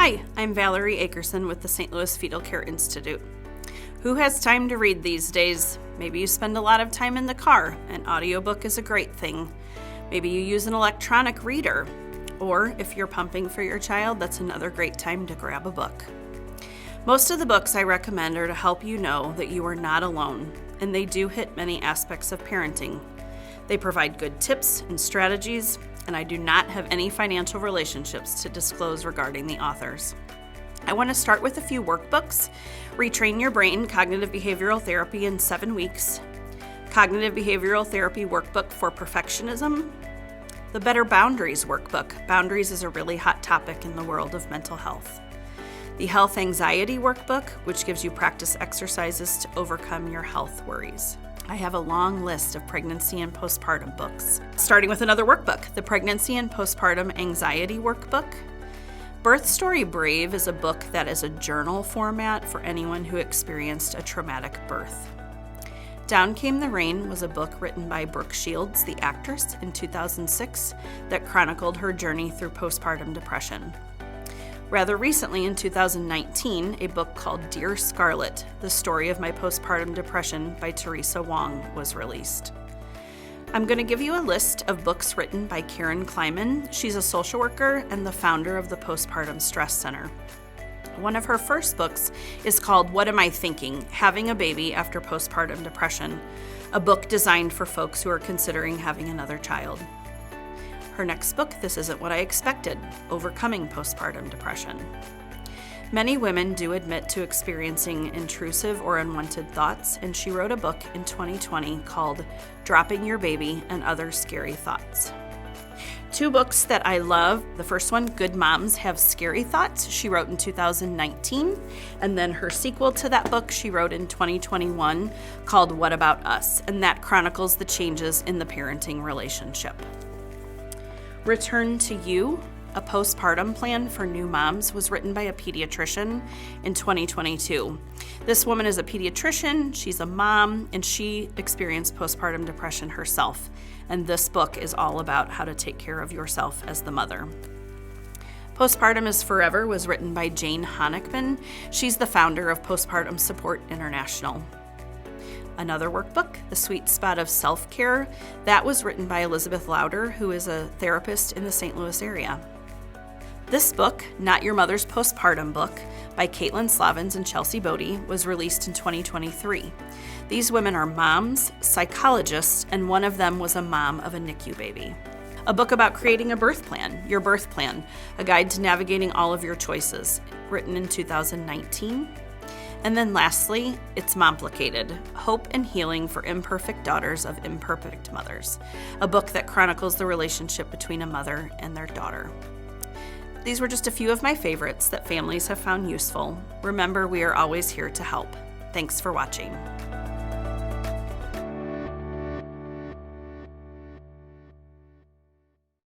Hi, I'm Valerie Akerson with the St. Louis Fetal Care Institute. Who has time to read these days? Maybe you spend a lot of time in the car. An audiobook is a great thing. Maybe you use an electronic reader. Or if you're pumping for your child, that's another great time to grab a book. Most of the books I recommend are to help you know that you are not alone, and they do hit many aspects of parenting. They provide good tips and strategies, and I do not have any financial relationships to disclose regarding the authors. I want to start with a few workbooks: Retrain Your Brain, Cognitive Behavioral Therapy in 7 Weeks, Cognitive Behavioral Therapy Workbook for Perfectionism, the Better Boundaries Workbook. Boundaries is a really hot topic in the world of mental health. The Health Anxiety Workbook, which gives you practice exercises to overcome your health worries. I have a long list of pregnancy and postpartum books, starting with another workbook, the Pregnancy and Postpartum Anxiety Workbook. Birth Story Brave is a book that is a journal format for anyone who experienced a traumatic birth. Down Came the Rain was a book written by Brooke Shields, the actress, in 2006 that chronicled her journey through postpartum depression. Rather recently, in 2019, a book called Dear Scarlet, The Story of My Postpartum Depression by Teresa Wong was released. I'm going to give you a list of books written by Karen Kleiman. She's a social worker and the founder of the Postpartum Stress Center. One of her first books is called What Am I Thinking? Having a Baby After Postpartum Depression, a book designed for folks who are considering having another child. Her next book, This Isn't What I Expected, Overcoming Postpartum Depression. Many women do admit to experiencing intrusive or unwanted thoughts, and she wrote a book in 2020 called Dropping Your Baby and Other Scary Thoughts. 2 books that I love. The first one, Good Moms Have Scary Thoughts, she wrote in 2019, and then her sequel to that book she wrote in 2021 called What About Us, and that chronicles the changes in the parenting relationship. Return to You, a postpartum plan for new moms, was written by a pediatrician in 2022. This woman is a pediatrician, she's a mom, and she experienced postpartum depression herself. And this book is all about how to take care of yourself as the mother. Postpartum is Forever was written by Jane Honickman. She's the founder of Postpartum Support International. Another workbook, The Sweet Spot of Self-Care, that was written by Elizabeth Lauder, who is a therapist in the St. Louis area. This book, Not Your Mother's Postpartum Book, by Caitlin Slavins and Chelsea Bodie, was released in 2023. These women are moms, psychologists, and one of them was a mom of a NICU baby. A book about creating a birth plan, Your Birth Plan, a guide to navigating all of your choices, written in 2019. And then lastly, It's Momplicated, Hope and Healing for Imperfect Daughters of Imperfect Mothers, a book that chronicles the relationship between a mother and their daughter. These were just a few of my favorites that families have found useful. Remember, we are always here to help. Thanks for watching.